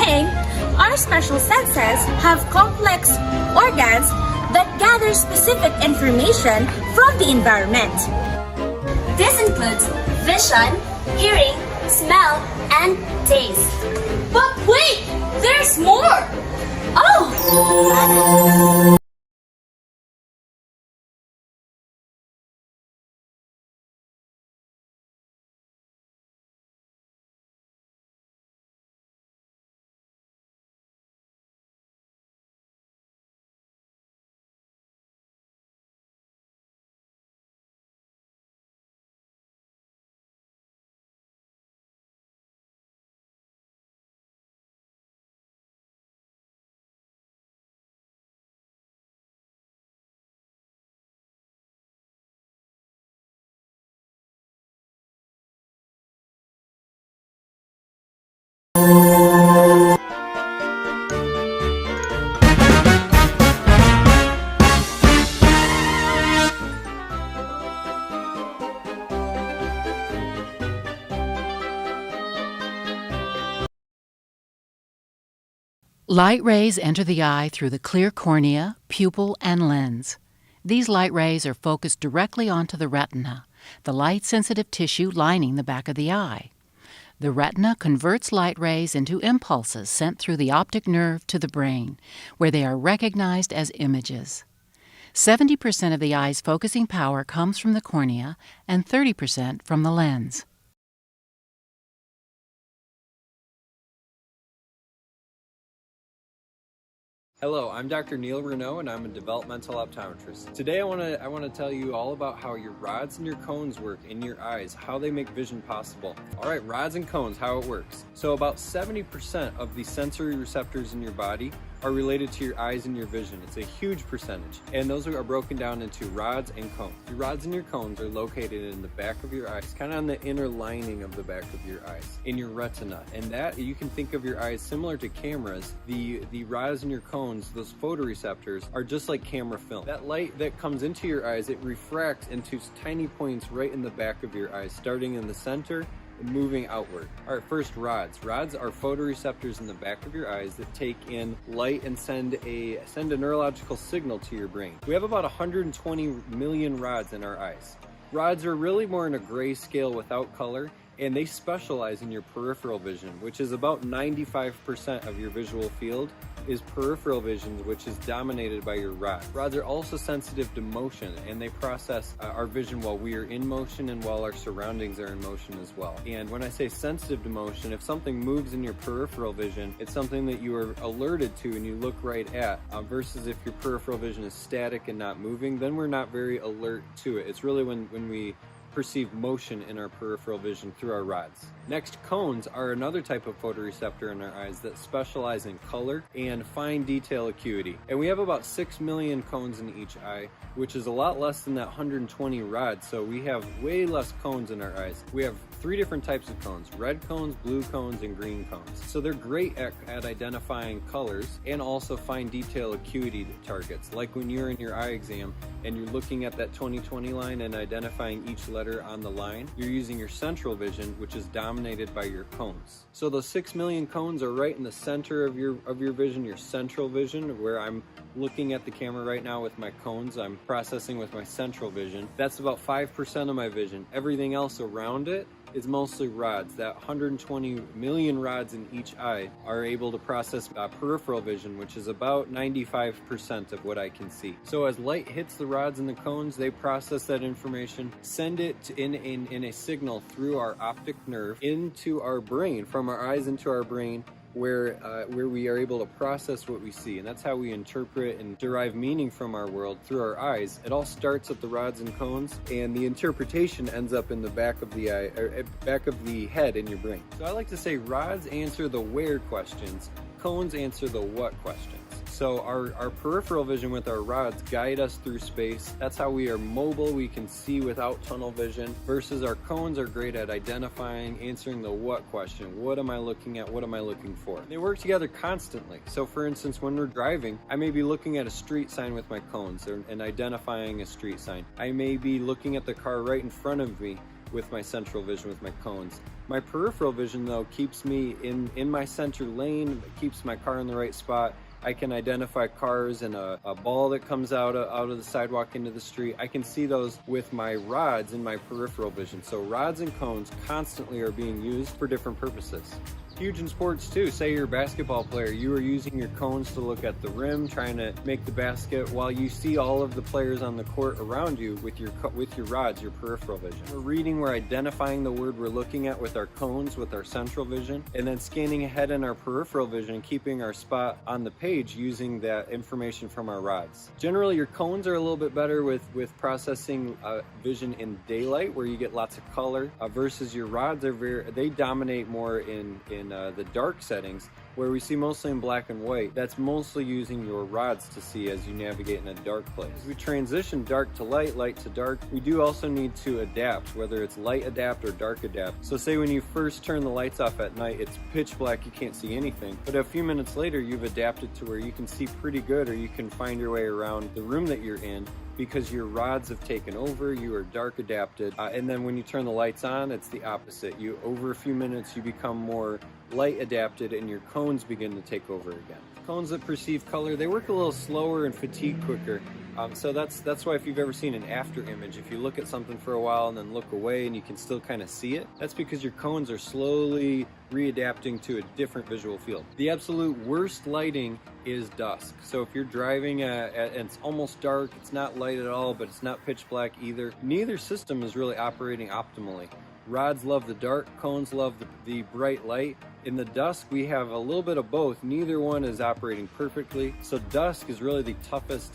brain, our special senses have complex organs that gather specific information from the environment. This includes vision, hearing, smell, and taste. But wait! There's more! Oh! Light rays enter the eye through the clear cornea, pupil, and lens. These light rays are focused directly onto the retina, the light-sensitive tissue lining the back of the eye. The retina converts light rays into impulses sent through the optic nerve to the brain, where they are recognized as images. 70% of the eye's focusing power comes from the cornea and 30% from the lens. Hello, I'm Dr. Neil Renaud and I'm a developmental optometrist. Today I want to tell you all about how your rods and your cones work in your eyes, how they make vision possible. Alright, rods and cones, how it works. So about 70% of the sensory receptors in your body are related to your eyes and your vision. It's a huge percentage. And those are broken down into rods and cones. Your rods and your cones are located in the back of your eyes, kind of on the inner lining of the back of your eyes, in your retina. And that, you can think of your eyes similar to cameras. The rods and your cones, those photoreceptors, are just like camera film. That light that comes into your eyes, it refracts into tiny points right in the back of your eyes, starting in the center and moving outward. All right, first rods. Rods are photoreceptors in the back of your eyes that take in light and send a neurological signal to your brain. We have about 120 million rods in our eyes. Rods are really more in a gray scale without color, and they specialize in your peripheral vision, which is about 95% of your visual field is peripheral vision, which is dominated by your rods. Rods are also sensitive to motion, and they process our vision while we are in motion and while our surroundings are in motion as well. And when I say sensitive to motion, if something moves in your peripheral vision, it's something that you are alerted to and you look right at, versus if your peripheral vision is static and not moving, then we're not very alert to it. It's really when we perceive motion in our peripheral vision through our rods. Next, cones are another type of photoreceptor in our eyes that specialize in color and fine detail acuity. And we have about 6 million cones in each eye, which is a lot less than that 120 rods, so we have way less cones in our eyes. We have 3 different types of cones: red cones, blue cones, and green cones. So they're great at identifying colors and also fine detail acuity targets, like when you're in your eye exam and you're looking at that 20/20 line and identifying each letter on the line, you're using your central vision, which is dominated by your cones. So those 6 million cones are right in the center of your vision, your central vision, where I'm looking at the camera right now with my cones. I'm processing with my central vision. That's about 5% of my vision. Everything else around it is mostly rods. That 120 million rods in each eye are able to process peripheral vision, which is about 95% of what I can see. So as light hits the rods and the cones, they process that information, send it in a signal through our optic nerve into our brain, from our eyes into our brain, where we are able to process what we see. And that's how we interpret and derive meaning from our world, through our eyes. It all starts at the rods and cones, and the interpretation ends up in the back of the eye, or back of the head in your brain. So I like to say rods answer the where questions, cones answer the what questions. So our peripheral vision with our rods guide us through space. That's how we are mobile, we can see without tunnel vision, versus our cones are great at identifying, answering the what question. What am I looking at? What am I looking for? They work together constantly. So for instance, when we're driving, I may be looking at a street sign with my cones and identifying a street sign. I may be looking at the car right in front of me with my central vision, with my cones. My peripheral vision though keeps me in my center lane, keeps my car in the right spot. I can identify cars and a ball that comes out of the sidewalk into the street. I can see those with my rods in my peripheral vision. So rods and cones constantly are being used for different purposes. Huge in sports too. Say you're a basketball player, you are using your cones to look at the rim, trying to make the basket, while you see all of the players on the court around you with your rods, your peripheral vision. We're reading, we're identifying the word we're looking at with our cones, with our central vision, and then scanning ahead in our peripheral vision, keeping our spot on the page using that information from our rods. Generally, your cones are a little bit better with processing vision in daylight, where you get lots of color, versus your rods they dominate more in the dark settings, where we see mostly in black and white. That's mostly using your rods to see as you navigate in a dark place. As we transition dark to light, light to dark, we do also need to adapt, whether it's light adapt or dark adapt. So say when you first turn the lights off at night, it's pitch black, you can't see anything. But a few minutes later, you've adapted to where you can see pretty good, or you can find your way around the room that you're in, because your rods have taken over, you are dark adapted. And then when you turn the lights on, it's the opposite. Over a few minutes, you become more light adapted and your cones begin to take over again. Cones that perceive color, they work a little slower and fatigue quicker. So that's why if you've ever seen an after image, if you look at something for a while and then look away and you can still kind of see it, that's because your cones are slowly readapting to a different visual field. The absolute worst lighting is dusk. So if you're driving and it's almost dark, it's not light at all, but it's not pitch black either, neither system is really operating optimally. Rods love the dark, cones love the bright light. In the dusk, we have a little bit of both. Neither one is operating perfectly. So dusk is really the toughest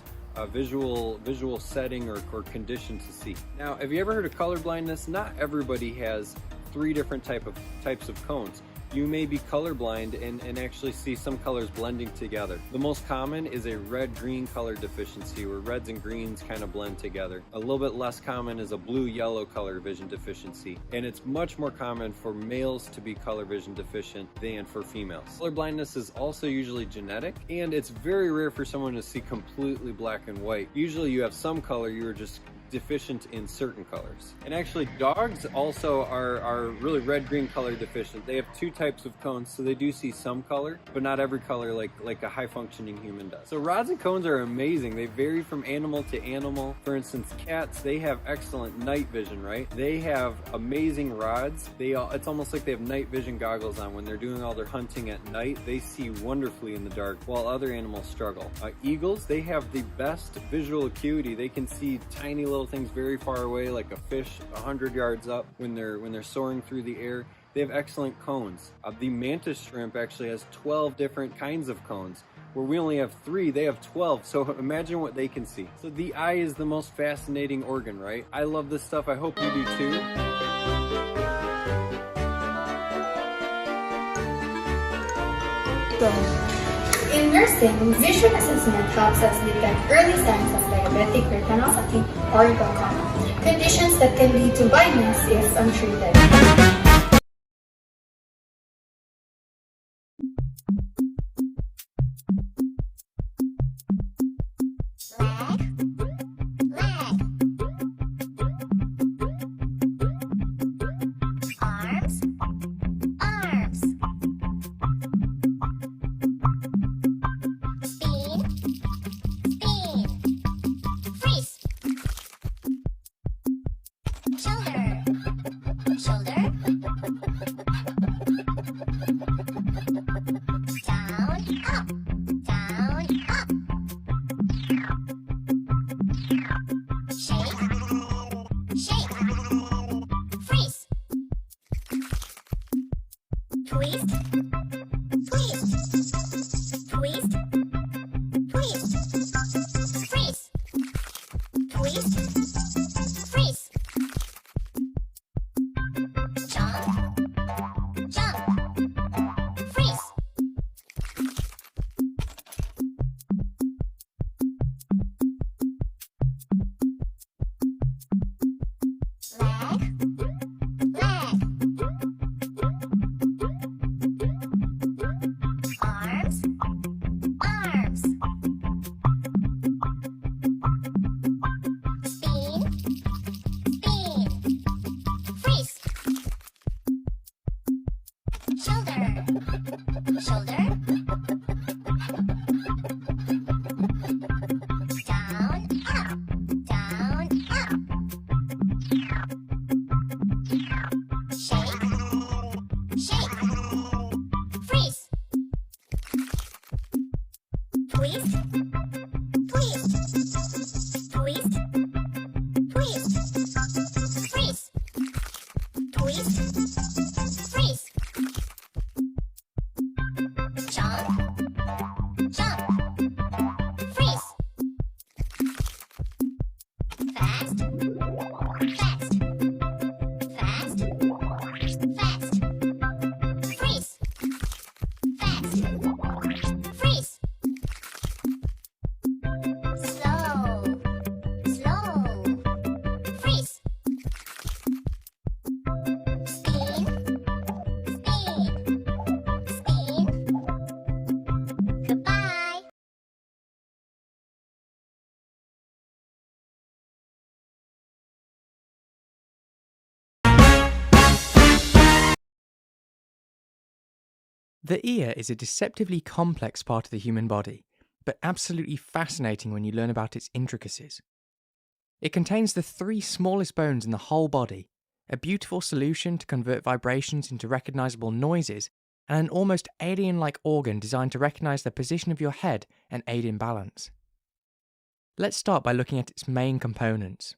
visual setting or condition to see. Now, have you ever heard of color blindness? Not everybody has 3 different types of cones. You may be colorblind and actually see some colors blending together. The most common is a red-green color deficiency, where reds and greens kind of blend together. A little bit less common is a blue-yellow color vision deficiency, and it's much more common for males to be color vision deficient than for females. Color blindness is also usually genetic, and it's very rare for someone to see completely black and white. Usually you have some color, you are just deficient in certain colors. And actually dogs also are really red-green color deficient. They have 2 types of cones, so they do see some color, but not every color like a high-functioning human does. So rods and cones are amazing. They vary from animal to animal. For instance, cats, they have excellent night vision, right? They have amazing rods. It's almost like they have night vision goggles on. When they're doing all their hunting at night, they see wonderfully in the dark, while other animals struggle. Eagles, they have the best visual acuity. They can see tiny little things very far away, like a fish 100 yards up when they're soaring through the air. They have excellent cones. The mantis shrimp actually has 12 different kinds of cones, where we only have 3, they have 12. So imagine what they can see. So the eye is the most fascinating organ, right? I love this stuff. I hope you do too. In nursing, vision assessment helps us detect early signs of diabetic retinopathy or glaucoma, conditions that can lead to blindness if untreated. Shoulder. twist, twist, twist, twist, freeze, twist, freeze, jump, jump, freeze, fast, fast, fast, fast, freeze, fast, freeze, slow, slow, freeze, spin, spin, spin, goodbye. The ear is a deceptively complex part of the human body, but absolutely fascinating when you learn about its intricacies. It contains the 3 smallest bones in the whole body, a beautiful solution to convert vibrations into recognizable noises, and an almost alien-like organ designed to recognize the position of your head and aid in balance. Let's start by looking at its main components.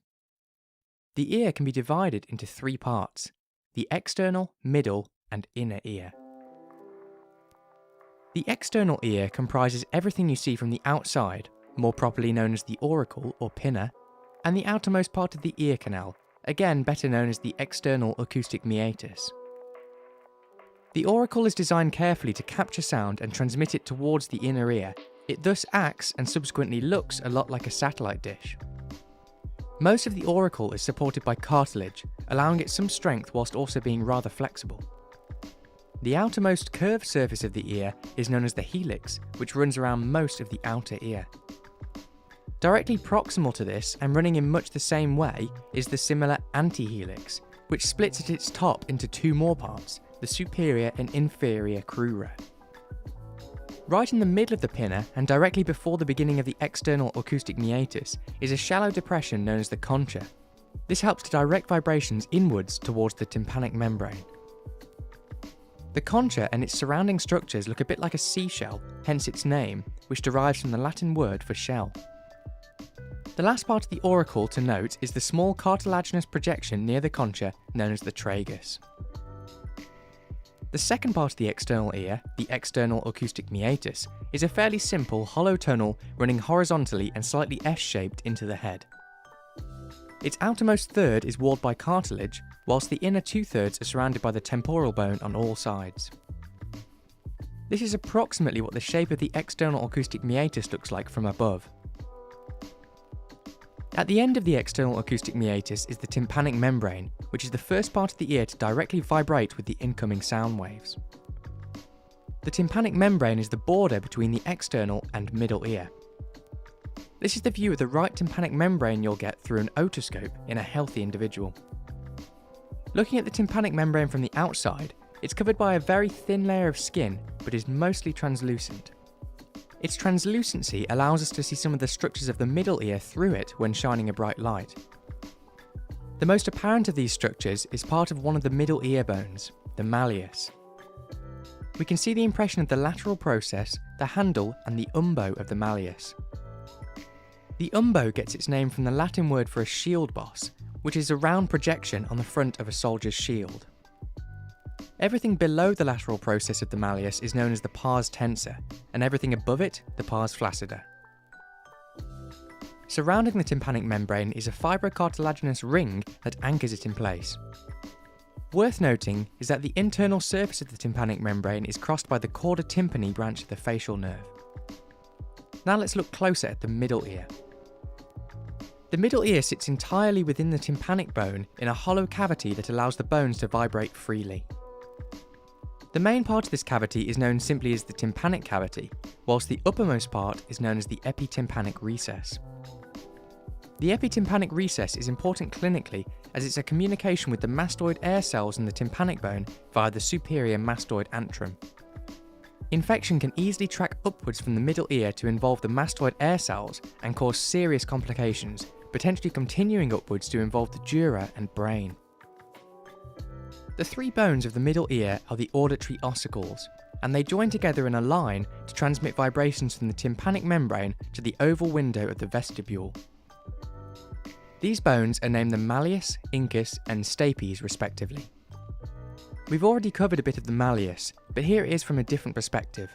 The ear can be divided into 3 parts: the external, middle, and inner ear. The external ear comprises everything you see from the outside, more properly known as the auricle or pinna, and the outermost part of the ear canal, again better known as the external acoustic meatus. The auricle is designed carefully to capture sound and transmit it towards the inner ear. It thus acts and subsequently looks a lot like a satellite dish. Most of the auricle is supported by cartilage, allowing it some strength whilst also being rather flexible. The outermost curved surface of the ear is known as the helix, which runs around most of the outer ear. Directly proximal to this, and running in much the same way, is the similar antihelix, which splits at its top into 2 more parts, the superior and inferior crura. Right in the middle of the pinna, and directly before the beginning of the external acoustic meatus, is a shallow depression known as the concha. This helps to direct vibrations inwards towards the tympanic membrane. The concha and its surrounding structures look a bit like a seashell, hence its name, which derives from the Latin word for shell. The last part of the auricle to note is the small cartilaginous projection near the concha known as the tragus. The second part of the external ear, the external acoustic meatus, is a fairly simple hollow tunnel running horizontally and slightly S-shaped into the head. Its outermost third is walled by cartilage, whilst the inner 2/3 are surrounded by the temporal bone on all sides. This is approximately what the shape of the external acoustic meatus looks like from above. At the end of the external acoustic meatus is the tympanic membrane, which is the first part of the ear to directly vibrate with the incoming sound waves. The tympanic membrane is the border between the external and middle ear. This is the view of the right tympanic membrane you'll get through an otoscope in a healthy individual. Looking at the tympanic membrane from the outside, it's covered by a very thin layer of skin, but is mostly translucent. Its translucency allows us to see some of the structures of the middle ear through it when shining a bright light. The most apparent of these structures is part of one of the middle ear bones, the malleus. We can see the impression of the lateral process, the handle, and the umbo of the malleus. The umbo gets its name from the Latin word for a shield boss, which is a round projection on the front of a soldier's shield. Everything below the lateral process of the malleus is known as the pars tensor, and everything above it, the pars flaccida. Surrounding the tympanic membrane is a fibrocartilaginous ring that anchors it in place. Worth noting is that the internal surface of the tympanic membrane is crossed by the chorda tympani branch of the facial nerve. Now let's look closer at the middle ear. The middle ear sits entirely within the tympanic bone in a hollow cavity that allows the bones to vibrate freely. The main part of this cavity is known simply as the tympanic cavity, whilst the uppermost part is known as the epitympanic recess. The epitympanic recess is important clinically as it's a communication with the mastoid air cells in the tympanic bone via the superior mastoid antrum. Infection can easily track upwards from the middle ear to involve the mastoid air cells and cause serious complications, potentially continuing upwards to involve the dura and brain. The 3 bones of the middle ear are the auditory ossicles, and they join together in a line to transmit vibrations from the tympanic membrane to the oval window of the vestibule. These bones are named the malleus, incus, and stapes respectively. We've already covered a bit of the malleus, but here it is from a different perspective.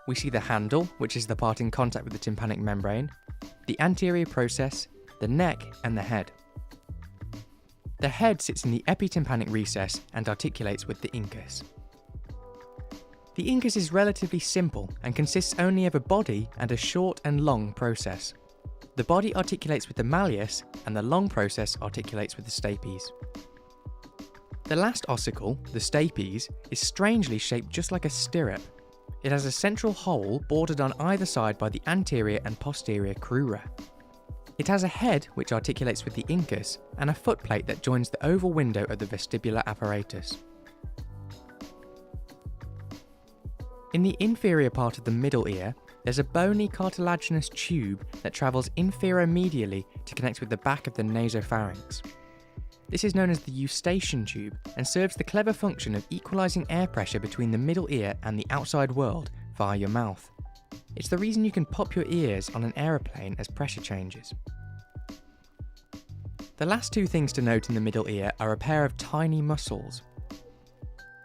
We see the handle, which is the part in contact with the tympanic membrane, the anterior process, the neck, and the head. The head sits in the epitympanic recess and articulates with the incus. The incus is relatively simple and consists only of a body and a short and long process. The body articulates with the malleus and the long process articulates with the stapes. The last ossicle, the stapes, is strangely shaped just like a stirrup. It has a central hole bordered on either side by the anterior and posterior crura. It has a head which articulates with the incus and a footplate that joins the oval window of the vestibular apparatus. In the inferior part of the middle ear, there's a bony cartilaginous tube that travels inferomedially to connect with the back of the nasopharynx. This is known as the eustachian tube and serves the clever function of equalising air pressure between the middle ear and the outside world via your mouth. It's the reason you can pop your ears on an aeroplane as pressure changes. The last two things to note in the middle ear are a pair of tiny muscles.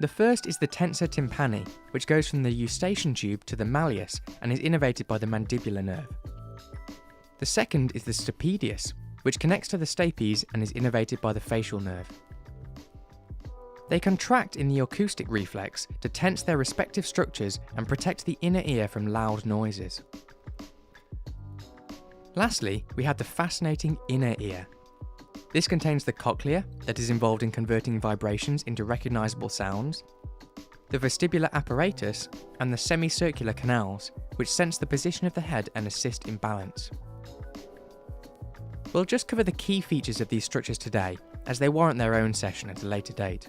The first is the tensor tympani, which goes from the eustachian tube to the malleus and is innervated by the mandibular nerve. The second is the stapedius, which connects to the stapes and is innervated by the facial nerve. They contract in the acoustic reflex to tense their respective structures and protect the inner ear from loud noises. Lastly, we have the fascinating inner ear. This contains the cochlea that is involved in converting vibrations into recognisable sounds, the vestibular apparatus, and the semicircular canals, which sense the position of the head and assist in balance. We'll just cover the key features of these structures today, as they warrant their own session at a later date.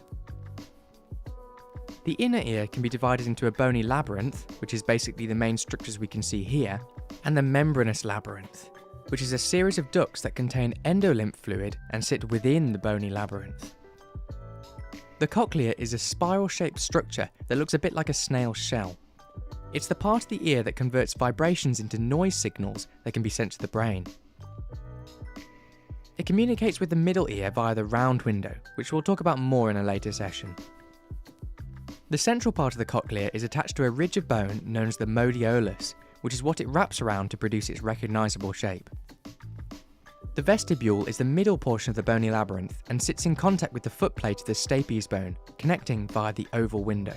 The inner ear can be divided into a bony labyrinth, which is basically the main structures we can see here, and the membranous labyrinth, which is a series of ducts that contain endolymph fluid and sit within the bony labyrinth. The cochlea is a spiral-shaped structure that looks a bit like a snail's shell. It's the part of the ear that converts vibrations into noise signals that can be sent to the brain. It communicates with the middle ear via the round window, which we'll talk about more in a later session. The central part of the cochlea is attached to a ridge of bone known as the modiolus, which is what it wraps around to produce its recognisable shape. The vestibule is the middle portion of the bony labyrinth and sits in contact with the footplate of the stapes bone, connecting via the oval window.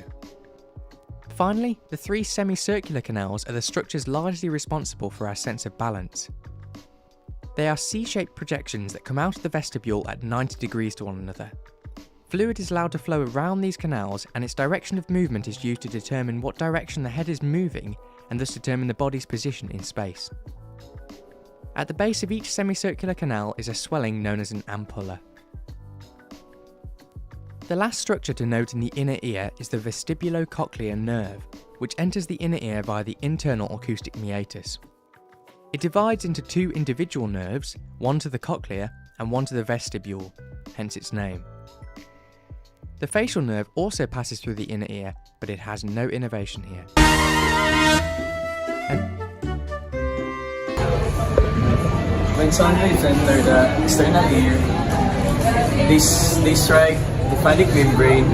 Finally, the three semicircular canals are the structures largely responsible for our sense of balance. They are C-shaped projections that come out of the vestibule at 90 degrees to one another. Fluid is allowed to flow around these canals, and its direction of movement is used to determine what direction the head is moving and thus determine the body's position in space. At the base of each semicircular canal is a swelling known as an ampulla. The last structure to note in the inner ear is the vestibulocochlear nerve, which enters the inner ear via the internal acoustic meatus. It divides into two individual nerves, one to the cochlea and one to the vestibule, hence its name. The facial nerve also passes through the inner ear, but it has no innervation here. When sound waves enter the external ear, they strike the phallic membrane,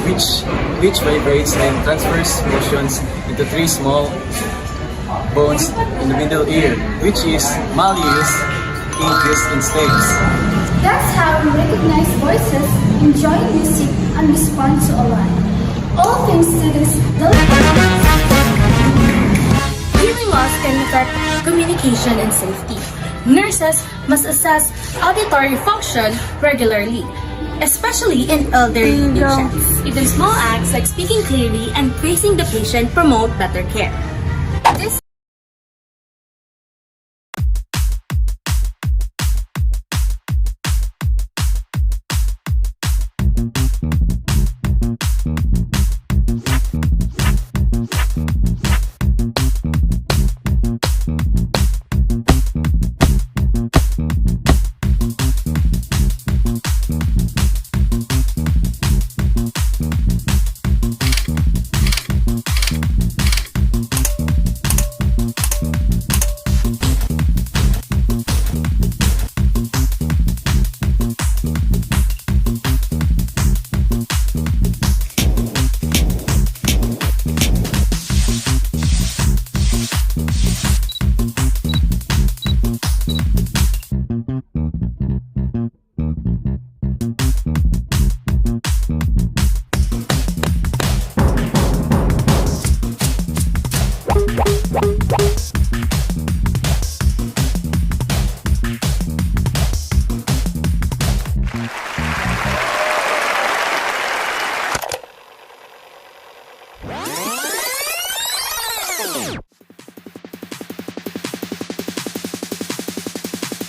which vibrates and transfers motions into three small bones in the middle ear, which is malleus, incus, and stapes. That's how we recognize voices, enjoy music, and respond to a line. All thanks to this Hearing loss can affect communication and safety. Nurses must assess auditory function regularly, especially in elderly patients. Even small acts like speaking clearly and praising the patient promote better care. This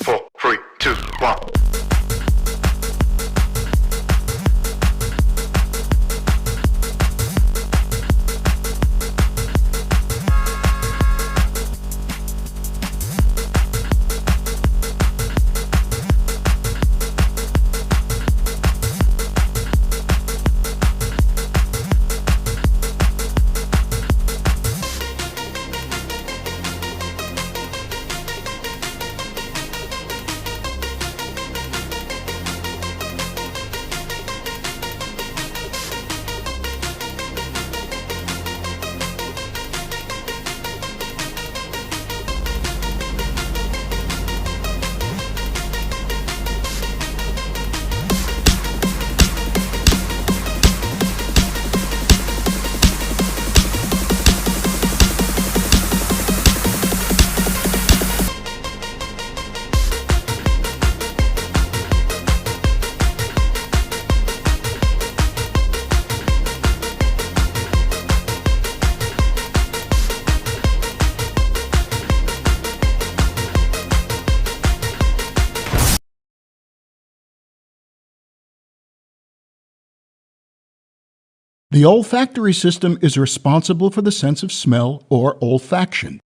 Four, three, two, one. The olfactory system is responsible for the sense of smell or olfaction.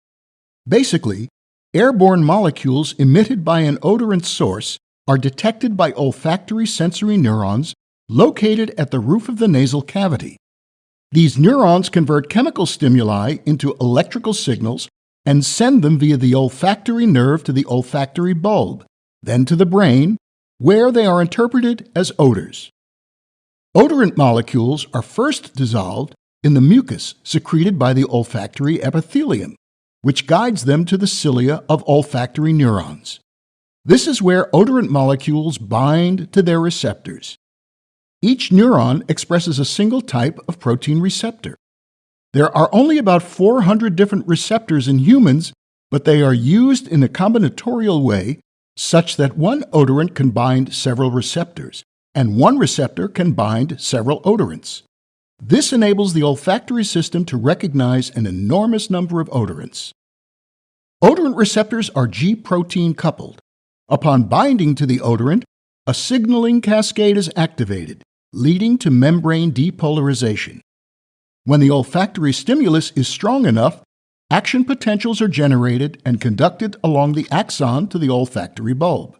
Basically, airborne molecules emitted by an odorant source are detected by olfactory sensory neurons located at the roof of the nasal cavity. These neurons convert chemical stimuli into electrical signals and send them via the olfactory nerve to the olfactory bulb, then to the brain, where they are interpreted as odors. Odorant molecules are first dissolved in the mucus secreted by the olfactory epithelium, which guides them to the cilia of olfactory neurons. This is where odorant molecules bind to their receptors. Each neuron expresses a single type of protein receptor. There are only about 400 different receptors in humans, but they are used in a combinatorial way such that one odorant can bind several receptors, and one receptor can bind several odorants. This enables the olfactory system to recognize an enormous number of odorants. Odorant receptors are G-protein coupled. Upon binding to the odorant, a signaling cascade is activated, leading to membrane depolarization. When the olfactory stimulus is strong enough, action potentials are generated and conducted along the axon to the olfactory bulb.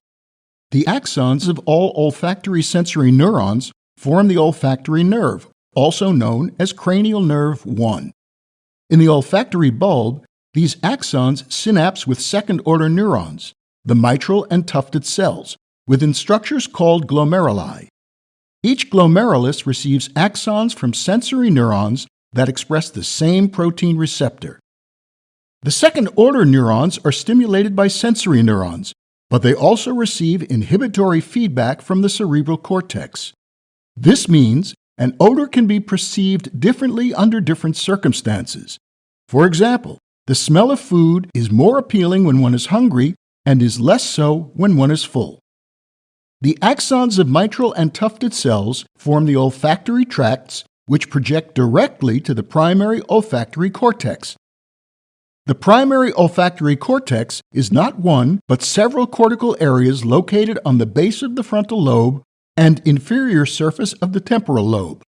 The axons of all olfactory sensory neurons form the olfactory nerve, also known as cranial nerve 1. In the olfactory bulb, these axons synapse with second-order neurons, the mitral and tufted cells, within structures called glomeruli. Each glomerulus receives axons from sensory neurons that express the same protein receptor. The second-order neurons are stimulated by sensory neurons, but they also receive inhibitory feedback from the cerebral cortex. This means an odor can be perceived differently under different circumstances. For example, the smell of food is more appealing when one is hungry and is less so when one is full. The axons of mitral and tufted cells form the olfactory tracts, which project directly to the primary olfactory cortex. The primary olfactory cortex is not one, but several cortical areas located on the base of the frontal lobe and inferior surface of the temporal lobe.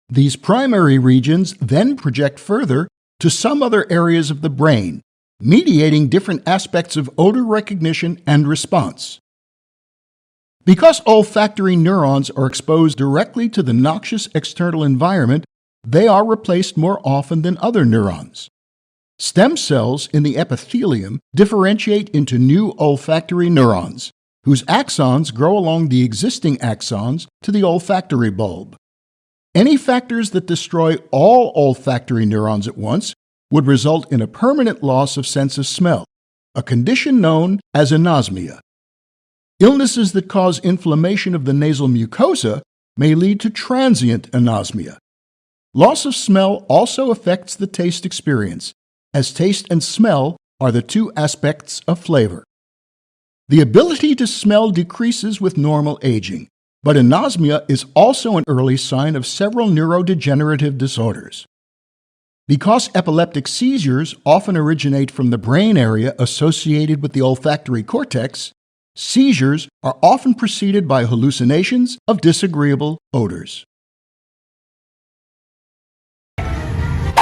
These primary regions then project further to some other areas of the brain, mediating different aspects of odor recognition and response. Because olfactory neurons are exposed directly to the noxious external environment, they are replaced more often than other neurons. Stem cells in the epithelium differentiate into new olfactory neurons, whose axons grow along the existing axons to the olfactory bulb. Any factors that destroy all olfactory neurons at once would result in a permanent loss of sense of smell, a condition known as anosmia. Illnesses that cause inflammation of the nasal mucosa may lead to transient anosmia. Loss of smell also affects the taste experience, as taste and smell are the two aspects of flavor. The ability to smell decreases with normal aging, but anosmia is also an early sign of several neurodegenerative disorders. Because epileptic seizures often originate from the brain area associated with the olfactory cortex, seizures are often preceded by hallucinations of disagreeable odors.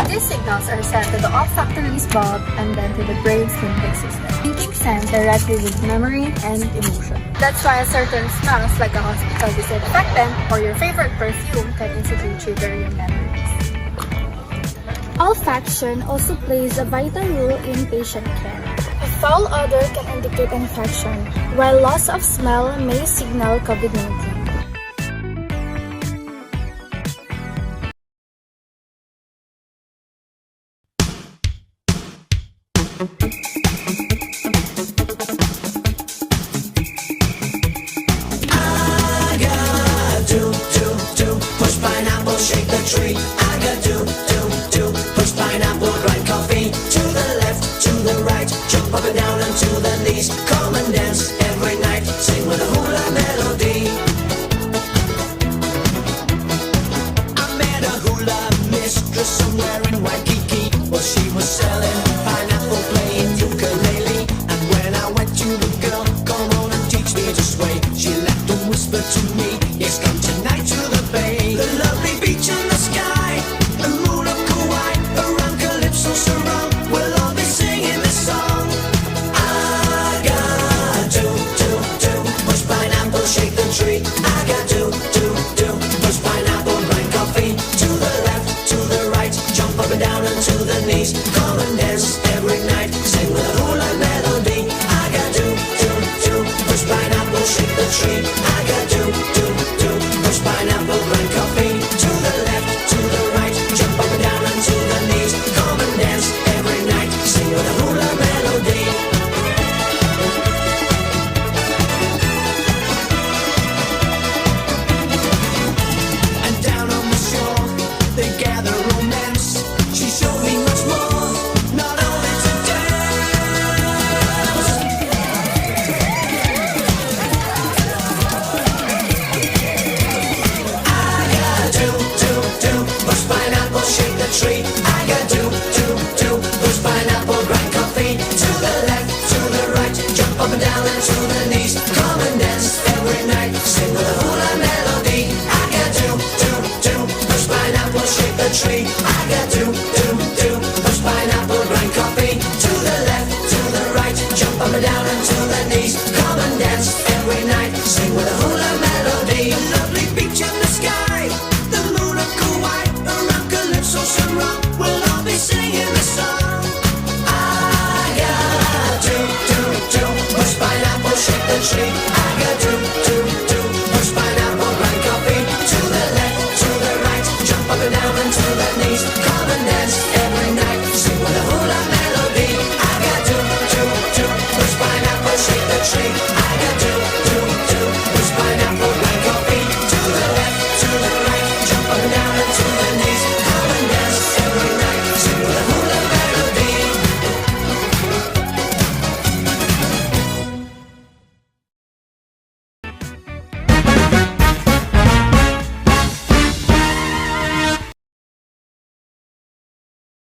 These signals are sent to the olfactory bulb and then to the brain's limbic system, linking sense directly with memory and emotion. That's why a certain smells like a hospital disinfectant or your favorite perfume can instantly trigger your memories. Olfaction also plays a vital role in patient care. A foul odor can indicate infection, while loss of smell may signal COVID-19.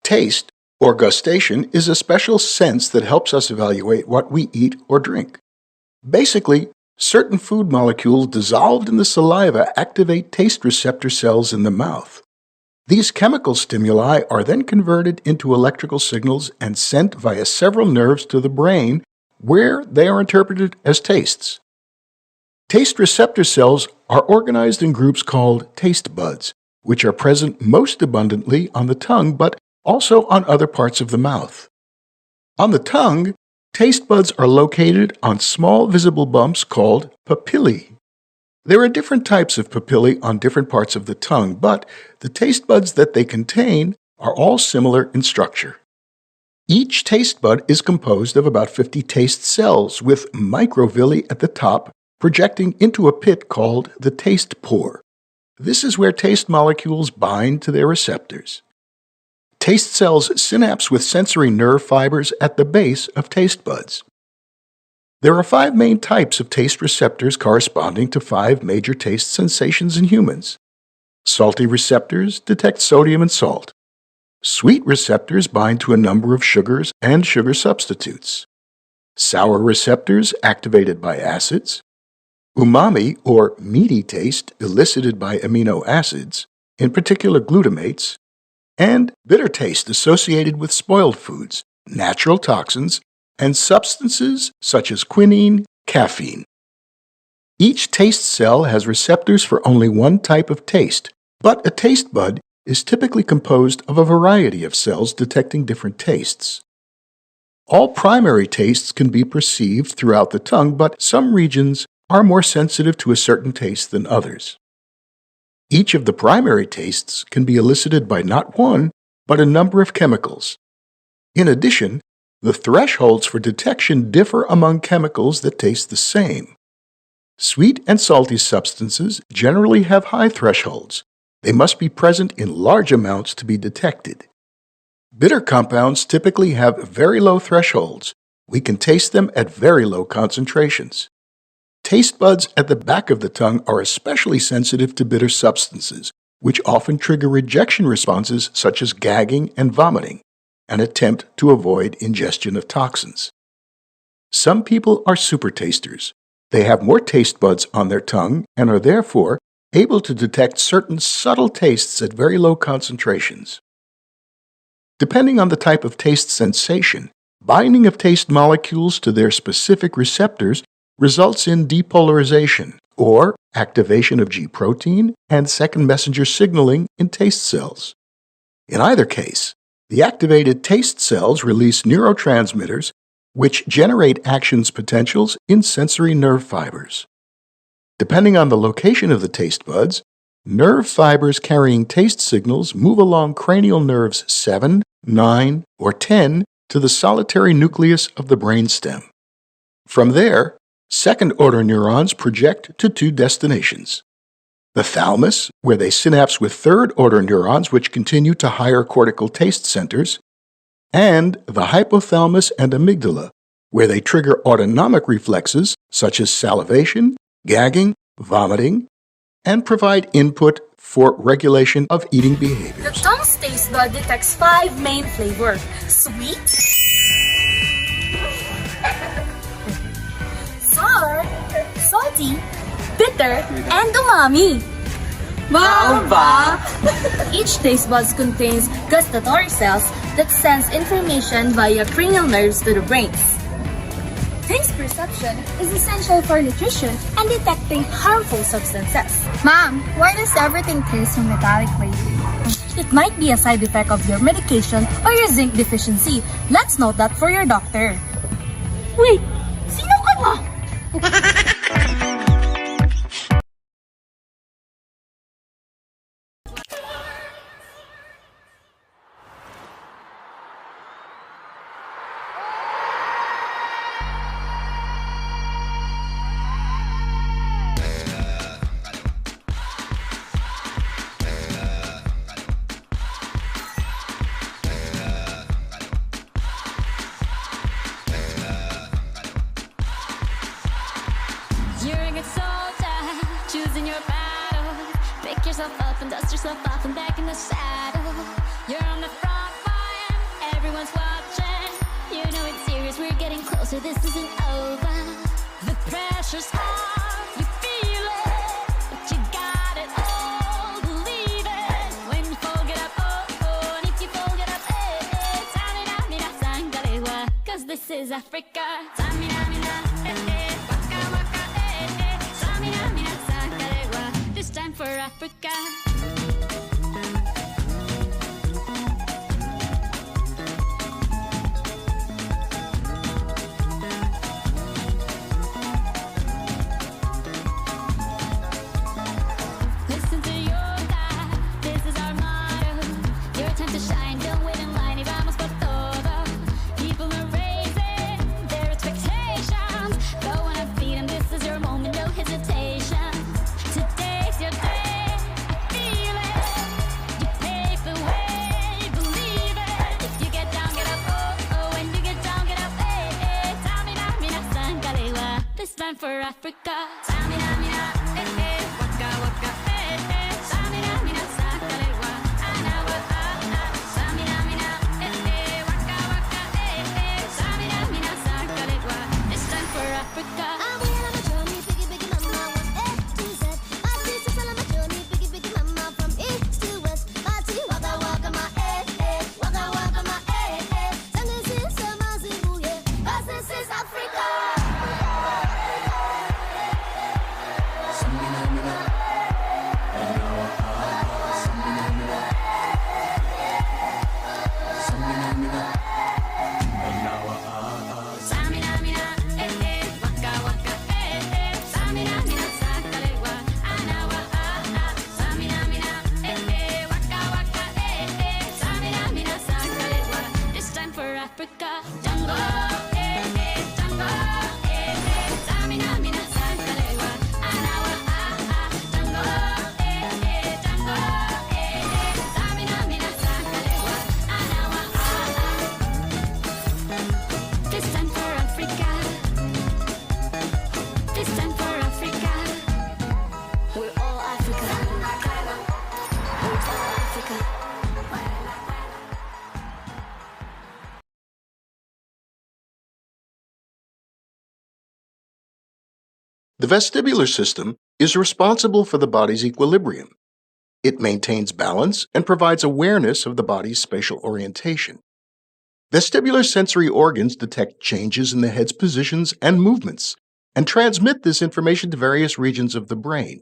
Taste, or gustation, is a special sense that helps us evaluate what we eat or drink. Basically, certain food molecules dissolved in the saliva activate taste receptor cells in the mouth. These chemical stimuli are then converted into electrical signals and sent via several nerves to the brain, where they are interpreted as tastes. Taste receptor cells are organized in groups called taste buds, which are present most abundantly on the tongue but also on other parts of the mouth. On the tongue, taste buds are located on small visible bumps called papillae. There are different types of papillae on different parts of the tongue, but the taste buds that they contain are all similar in structure. Each taste bud is composed of about 50 taste cells with microvilli at the top projecting into a pit called the taste pore. This is where taste molecules bind to their receptors. Taste cells synapse with sensory nerve fibers at the base of taste buds. There are 5 main types of taste receptors corresponding to 5 major taste sensations in humans. Salty receptors detect sodium and salt. Sweet receptors bind to a number of sugars and sugar substitutes. Sour receptors activated by acids. Umami or meaty taste elicited by amino acids, in particular glutamates. And bitter taste associated with spoiled foods, natural toxins, and substances such as quinine, caffeine. Each taste cell has receptors for only one type of taste, but a taste bud is typically composed of a variety of cells detecting different tastes. All primary tastes can be perceived throughout the tongue, but some regions are more sensitive to a certain taste than others. Each of the primary tastes can be elicited by not one, but a number of chemicals. In addition, the thresholds for detection differ among chemicals that taste the same. Sweet and salty substances generally have high thresholds. They must be present in large amounts to be detected. Bitter compounds typically have very low thresholds. We can taste them at very low concentrations. Taste buds at the back of the tongue are especially sensitive to bitter substances, which often trigger rejection responses such as gagging and vomiting, an attempt to avoid ingestion of toxins. Some people are super tasters. They have more taste buds on their tongue and are therefore able to detect certain subtle tastes at very low concentrations. Depending on the type of taste sensation, binding of taste molecules to their specific receptors results in depolarization, or activation of G protein and second messenger signaling in taste cells. In either case, the activated taste cells release neurotransmitters which generate actions potentials in sensory nerve fibers. Depending on the location of the taste buds, nerve fibers carrying taste signals move along cranial nerves 7, 9, or 10 to the solitary nucleus of the brainstem. From there, second-order neurons project to two destinations: the thalamus, where they synapse with third-order neurons which continue to higher cortical taste centers, and the hypothalamus and amygdala, where they trigger autonomic reflexes such as salivation, gagging, vomiting, and provide input for regulation of eating The behaviors. tongue's taste bud detects 5 main flavors: sweet, sour, salty, bitter, and umami. Wow, ba? Each taste bud contains gustatory cells that sends information via cranial nerves to the brains. Taste perception is essential for nutrition and detecting harmful substances. Mom, why does everything taste so metallic lately? It might be a side effect of your medication or your zinc deficiency. Let's note that for your doctor. Wait, sino ka ba? You're a good soldier, choosing your battle. Pick yourself up and dust yourself off and back in the saddle. You're on the front line, everyone's watching. You know it's serious, we're getting closer, this isn't over. The pressure's on, you feel it, but you got it all, believe it. When you fall, get up, oh, oh, and if you fall, get up, eh, eh. Tamina, mina, sangalewa, 'cause this is Africa. Tamina, mina, eh, eh, waka, waka, eh, eh. Tamina, mina, sangalewa, this time for Africa. Listen to your God, this is our motto. Your time to shine, don't wait in line, y vamos por todo. People are raising their expectations. Go on and feed them, this is your moment, no hesitation. Today's your day, I feel it. You pave the way, believe it. If you get down, get up, oh, oh. When you get down, get up, eh, eh. Tamina, mina, sangalewa, this time for Africa. Tamina, mina, eh, eh. Waka, waka, eh, eh. Tamina, mina, sangalewa, anawa, ah, ah. Tamina, Africa. Jungle, jungle, Samina, mina, Sakalewa, Anawa, jungle, jungle, Samina, mina, Sakalewa, Anawa, This time for Africa. This time for Africa. We're all Africa. We're all Africa. The vestibular system is responsible for the body's equilibrium. It maintains balance and provides awareness of the body's spatial orientation. Vestibular sensory organs detect changes in the head's positions and movements and transmit this information to various regions of the brain.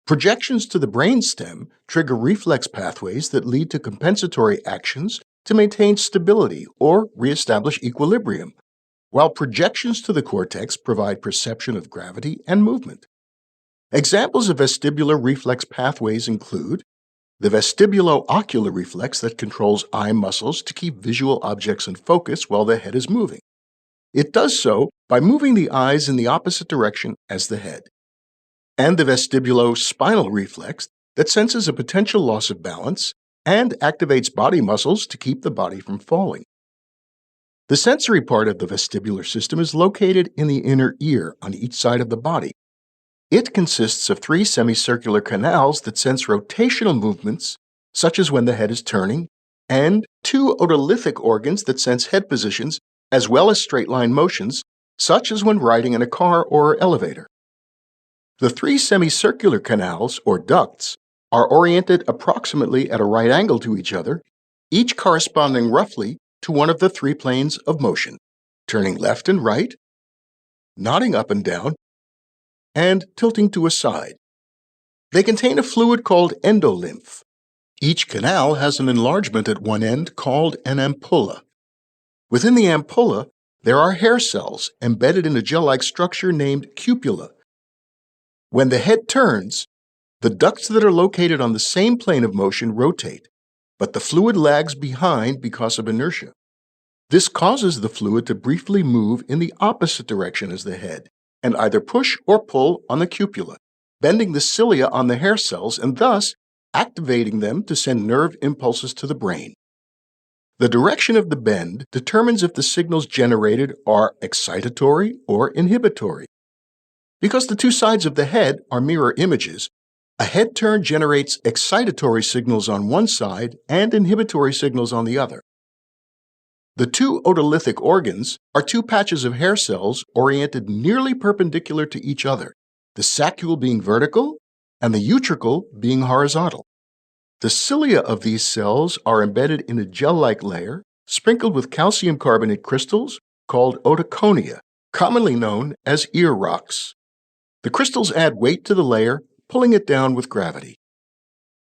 Projections to the brainstem trigger reflex pathways that lead to compensatory actions to maintain stability or reestablish equilibrium, while projections to the cortex provide perception of gravity and movement. Examples of vestibular reflex pathways include the vestibulo-ocular reflex that controls eye muscles to keep visual objects in focus while the head is moving. It does so by moving the eyes in the opposite direction as the head. And the vestibulo-spinal reflex that senses a potential loss of balance and activates body muscles to keep the body from falling. The sensory part of the vestibular system is located in the inner ear on each side of the body. It consists of 3 semicircular canals that sense rotational movements, such as when the head is turning, and 2 otolithic organs that sense head positions as well as straight-line motions, such as when riding in a car or elevator. The 3 semicircular canals, or ducts, are oriented approximately at a right angle to each other, each corresponding roughly to one of the 3 planes of motion, turning left and right, nodding up and down, and tilting to a side. They contain a fluid called endolymph. Each canal has an enlargement at one end called an ampulla. Within the ampulla, there are hair cells embedded in a gel-like structure named cupula. When the head turns, the ducts that are located on the same plane of motion rotate, but the fluid lags behind because of inertia. This causes the fluid to briefly move in the opposite direction as the head, and either push or pull on the cupula, bending the cilia on the hair cells and thus activating them to send nerve impulses to the brain. The direction of the bend determines if the signals generated are excitatory or inhibitory. Because the 2 sides of the head are mirror images, a head turn generates excitatory signals on one side and inhibitory signals on the other. The 2 otolithic organs are 2 patches of hair cells oriented nearly perpendicular to each other, the saccule being vertical and the utricle being horizontal. The cilia of these cells are embedded in a gel-like layer sprinkled with calcium carbonate crystals called otoconia, commonly known as ear rocks. The crystals add weight to the layer, pulling it down with gravity.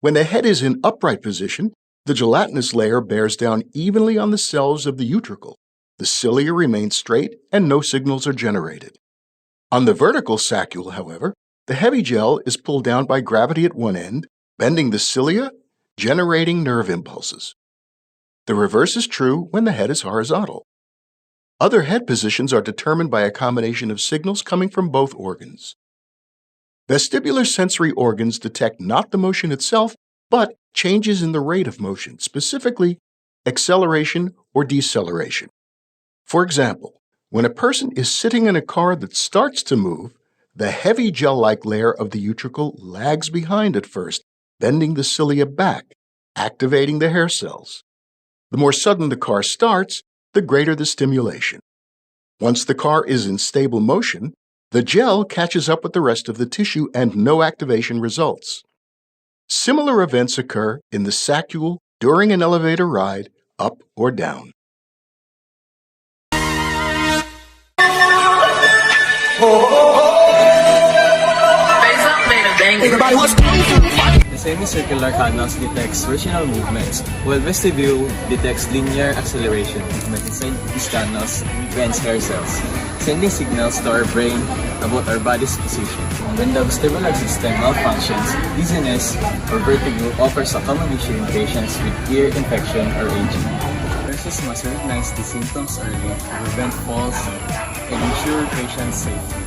When the head is in upright position, the gelatinous layer bears down evenly on the cells of the utricle. The cilia remain straight and no signals are generated. On the vertical saccule, however, the heavy gel is pulled down by gravity at one end, bending the cilia, generating nerve impulses. The reverse is true when the head is horizontal. Other head positions are determined by a combination of signals coming from both organs. Vestibular sensory organs detect not the motion itself, but changes in the rate of motion, specifically acceleration or deceleration. For example, when a person is sitting in a car that starts to move, the heavy gel-like layer of the utricle lags behind at first, bending the cilia back, activating the hair cells. The more sudden the car starts, the greater the stimulation. Once the car is in stable motion, the gel catches up with the rest of the tissue and no activation results. Similar events occur in the saccule during an elevator ride, up or down. The semicircular canals detects rotational movements, while vestibule detects linear acceleration movement inside these canals bends hair cells, sending signals to our brain about our body's position. When the vestibular system malfunctions, dizziness or vertigo offers a common issue in patients with ear infection or aging. nurses must recognize the symptoms early to prevent falls and ensure patient safety.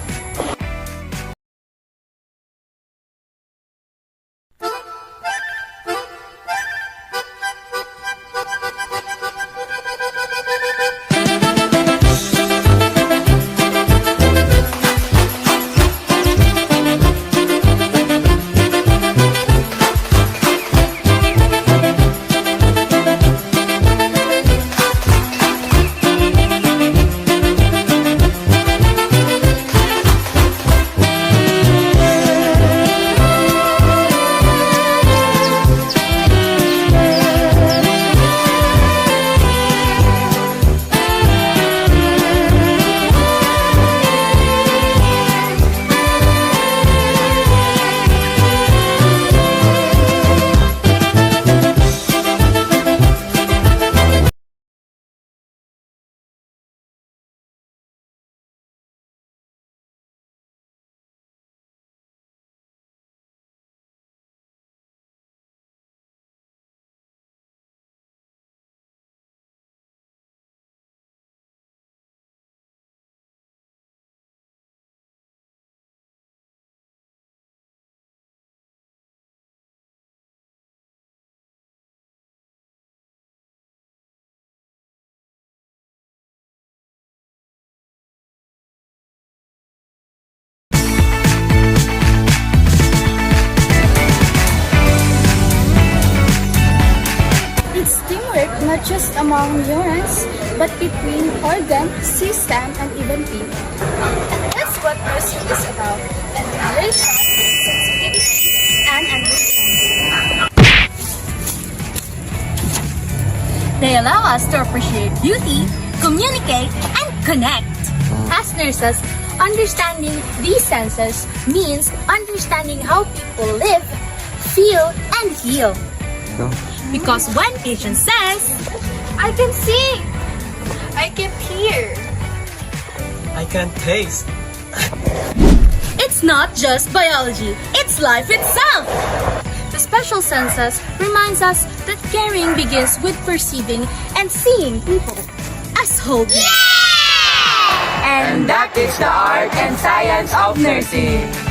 It's teamwork not just among neurons, but between organ, system, and even people. And that's what nursing is about: integration, sensitivity, and understanding. They allow us to appreciate beauty, communicate, and connect. As nurses, understanding these senses means understanding how people live, feel, and heal. Because one patient says, I can see. I can hear. I can taste. it's not just biology, it's life itself. The special senses reminds us that caring begins with perceiving and seeing people As whole beings. And that is the art and science of nursing.